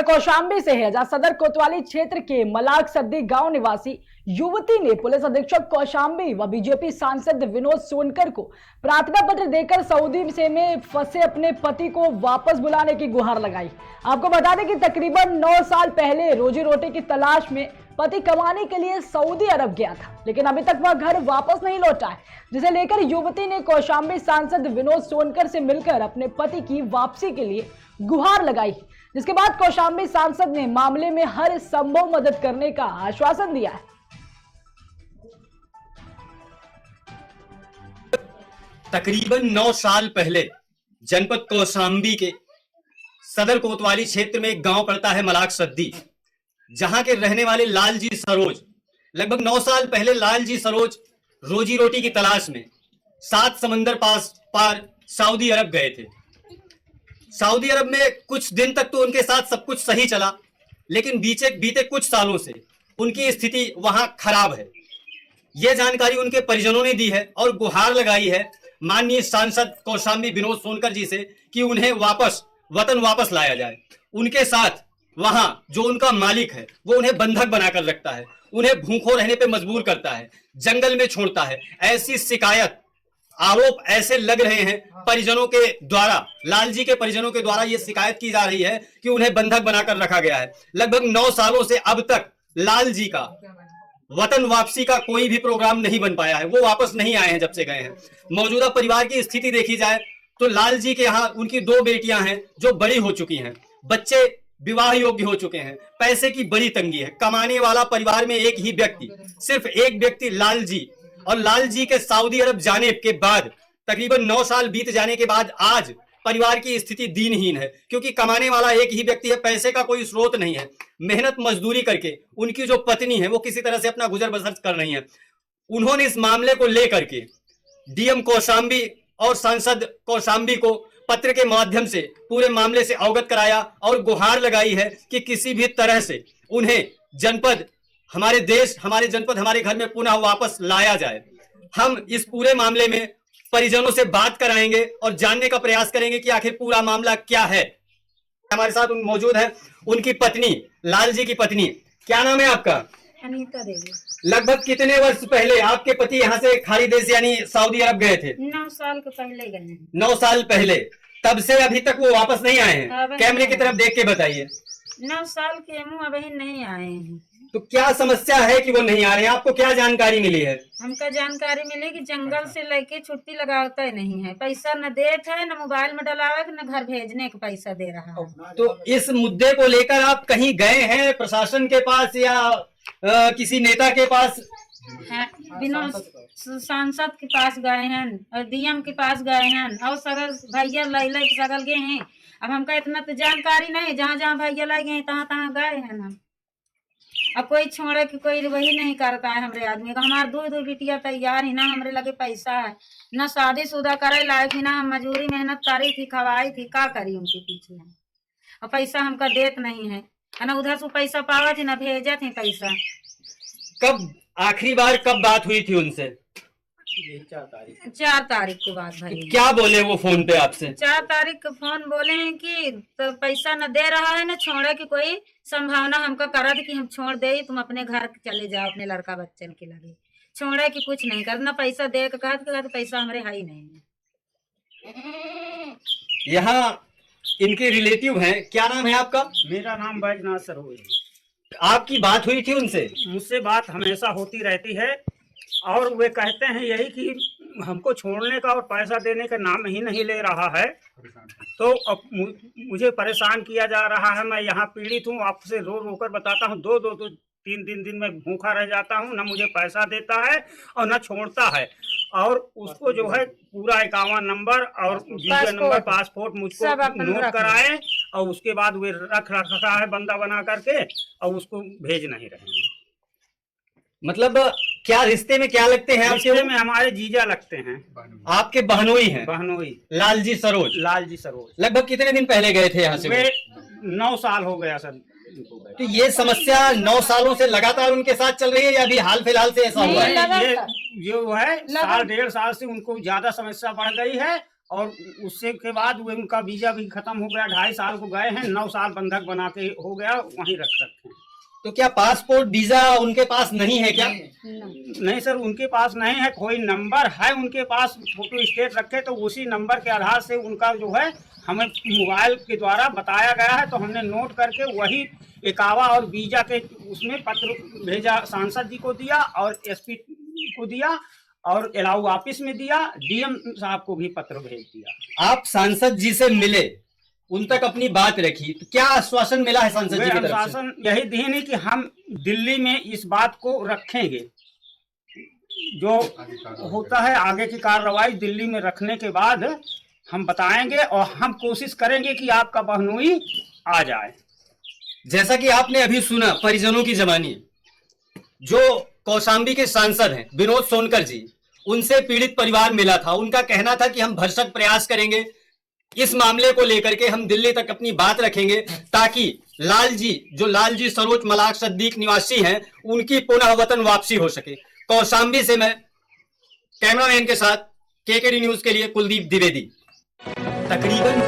कौशाम्बी से है, जहां सदर कोतवाली क्षेत्र के मलाक सद्दी गांव निवासी युवती ने पुलिस अधीक्षक कौशाम्बी व बीजेपी सांसद विनोद सोनकर को प्रार्थना पत्र देकर सऊदी से में फंसे अपने पति को वापस बुलाने की गुहार लगाई। आपको बता दें कि तकरीबन 9 साल पहले रोजी रोटी की तलाश में पति कमाने के लिए सऊदी अरब गया था, लेकिन अभी तक वह घर वापस नहीं लौटा है, जिसे लेकर युवती ने कौशाम्बी सांसद विनोद सोनकर से मिलकर अपने पति की वापसी के लिए गुहार लगाई, जिसके बाद कौशाम्बी सांसद ने मामले में हर संभव मदद करने का आश्वासन दिया है। तकरीबन 9 साल पहले जनपद कौशाम्बी के सदर कोतवाली क्षेत्र में एक गांव पड़ता है मलाक सद्दी, जहां के रहने वाले लालजी सरोज लगभग 9 साल पहले लालजी सरोज रोजी रोटी की तलाश में 7 समंदर पार सऊदी अरब गए थे। सऊदी अरब में कुछ दिन तक तो उनके साथ सब कुछ सही चला, लेकिन बीते कुछ सालों से उनकी स्थिति वहां खराब है। यह जानकारी उनके परिजनों ने दी है और गुहार लगाई है माननीय सांसद कौशाम्बी विनोद सोनकर जी से कि उन्हें वतन वापस लाया जाए। उनके साथ वहां जो उनका मालिक है वो उन्हें बंधक बनाकर रखता है, उन्हें भूखों रहने पे मजबूर करता है, जंगल में छोड़ता है। ऐसी शिकायत आरोप ऐसे लग रहे हैं परिजनों के द्वारा, लालजी के परिजनों के द्वारा ये शिकायत की जा रही है कि उन्हें बंधक बनाकर रखा गया है। लगभग 9 सालों से अब तक लालजी का वतन वापसी का कोई भी प्रोग्राम नहीं बन पाया है, वो वापस नहीं आए हैं जब से गए हैं। मौजूदा परिवार की स्थिति देखी जाए तो लालजी के यहाँ उनकी 2 बेटियां हैं जो बड़ी हो चुकी हैं, बच्चे विवाह योग्य हो चुके हैं, पैसे की बड़ी तंगी है, कमाने वाला परिवार में एक ही व्यक्ति, सिर्फ एक व्यक्ति लालजी, और लालजी के सऊदी अरब जाने के बाद तकरीबन 9 साल बीत जाने के बाद आज परिवार की स्थिति दीनहीन है, क्योंकि कमाने वाला एक ही व्यक्ति है, पैसे का कोई स्रोत नहीं है। मेहनत मजदूरी करके उनकी जो पत्नी है वो किसी तरह से अपना गुजर बसर कर रही है। उन्होंने इस मामले को लेकर के डीएम कौशाम्बी और सांसद कौशाम्बी को पत्र के माध्यम से पूरे मामले से अवगत कराया और गुहार लगाई है कि किसी भी तरह से उन्हें जनपद, हमारे देश, हमारे जनपद, हमारे घर में पुनः वापस लाया जाए। हम इस पूरे मामले में परिजनों से बात कराएंगे और जानने का प्रयास करेंगे कि आखिर पूरा मामला क्या है। हमारे साथ मौजूद है उनकी पत्नी, लालजी की पत्नी। क्या नाम है आपका? अनीता देवी। लगभग कितने वर्ष पहले आपके पति यहाँ से खाड़ी देश यानी सऊदी अरब गए थे? 9 साल के पहले गए। 9 साल पहले, तब से अभी तक वो वापस नहीं आए हैं? कैमरे की तरफ देख के बताइए। 9 साल के मुँह अभी नहीं आए हैं। तो क्या समस्या है कि वो नहीं आ रहे हैं? आपको क्या जानकारी मिली है? हमको जानकारी मिली कि जंगल से लेके छुट्टी लगाता ही नहीं है, पैसा न देता है, न मोबाइल में डलावे, न घर भेजने का पैसा दे रहा है। तो इस मुद्दे को लेकर आप कहीं गए हैं प्रशासन के पास या किसी नेता के पास? विनोद सांसद के पास गए हैं और डीएम के पास गए हैं और सगल भैया लैला के सगल गए हैं। अब हमका इतना तो जानकारी नहीं, जहाँ जहाँ भैया लाई गए तहाँ गए हैं हम। अब कोई छोड़े कि कोई वही नहीं करता है हमरे आदमी का। हमारे 2 बिटिया तैयार ही ना, हमरे लगे पैसा है ना, शादीशुदा करे लायक ही ना, हम मजूरी मेहनत करी थी, खवाई थी, का करी उनके पीछे हम। और पैसा हमका देत नहीं है ना, उधर से पैसा पावा थी ना भेजा थी पैसा। कब आखिरी बार कब बात हुई थी उनसे? 4 तारीख के बाद भाई। क्या बोले वो फोन पे आपसे? 4 तारीख को फोन बोले हैं कि तो पैसा न दे रहा है, न छोड़े की कोई संभावना हमका करा थी कि हम छोड़ दे, तुम अपने घर चले जाओ अपने लड़का बच्चन के लगे। छोड़े की कुछ नहीं कर, न पैसा दे के कहा तो पैसा हमारे है ही नहीं है। यहाँ इनके रिलेटिव हैं, क्या नाम है आपका? मेरा नाम बैजनाथ सरोज। आपकी बात हुई थी उनसे? मुझसे बात हमेशा होती रहती है और वे कहते हैं यही कि हमको छोड़ने का और पैसा देने का नाम ही नहीं ले रहा है। तो अब मुझे परेशान किया जा रहा है। मैं यहाँ पीड़ित हूँ, आपसे रो कर बताता हूँ। 2-3 दिन में भूखा रह जाता हूँ, ना मुझे पैसा देता है और ना छोड़ता है। और उसको जो है पूरा 51 नंबर और वीजा नंबर, पासपोर्ट मुझको नोट कराए और उसके बाद वे रखा है बंदा बना करके और उसको भेज नहीं रहे हैं। मतलब क्या रिश्ते में क्या लगते हैं आपके? रिश्ते में हमारे जीजा लगते हैं। आपके बहनोई हैं? बहनोई। लालजी सरोज। लालजी सरोज। लगभग कितने दिन पहले गए थे यहाँ से? वे 9 साल हो गया सर। तो ये समस्या 9 सालों से लगातार उनके साथ चल रही है या अभी हाल फिलहाल से ऐसा हुआ है? ये जो है 1.5 साल से उनको ज्यादा समस्या बढ़ गई है और उससे के बाद वो उनका वीजा भी खत्म हो गया, 2.5 साल को गए हैं, 9 साल बंधक बना के हो गया, वहीं रख रखे हैं। तो क्या पासपोर्ट वीजा उनके पास नहीं है क्या? नहीं सर, उनके पास नहीं है, कोई नंबर है उनके पास, फोटो स्टेट रखे, तो उसी नंबर के आधार से उनका जो है हमें मोबाइल के द्वारा बताया गया है, तो हमने नोट करके वही इकावा और वीजा के उसमें पत्र भेजा, सांसद जी को दिया और एसपी को दिया और एलाऊ ऑफिस में दिया, डीएम साहब को भी पत्र भेज दिया। आप सांसद जी से मिले, उन तक अपनी बात रखी, तो क्या आश्वासन मिला है सांसद जी की तरफ से? आश्वासन यही दिए नहीं कि हम दिल्ली में इस बात को रखेंगे, जो होता है आगे की कार्रवाई दिल्ली में रखने के बाद हम बताएंगे और हम कोशिश करेंगे कि आपका बहनोई आ जाए। जैसा कि आपने अभी सुना परिजनों की जबानी, जो कौशाम्बी के सांसद हैं विनोद सोनकर जी, उनसे पीड़ित परिवार मिला था, उनका कहना था कि हम भरसक प्रयास करेंगे, इस मामले को लेकर के हम दिल्ली तक अपनी बात रखेंगे, ताकि लाल जी सरोज मलाक सद्दीक निवासी हैं, उनकी पुनः वतन वापसी हो सके। कौशाम्बी से मैं कैमरामैन के साथ केकेडी न्यूज के लिए कुलदीप द्विवेदी। तकरीबन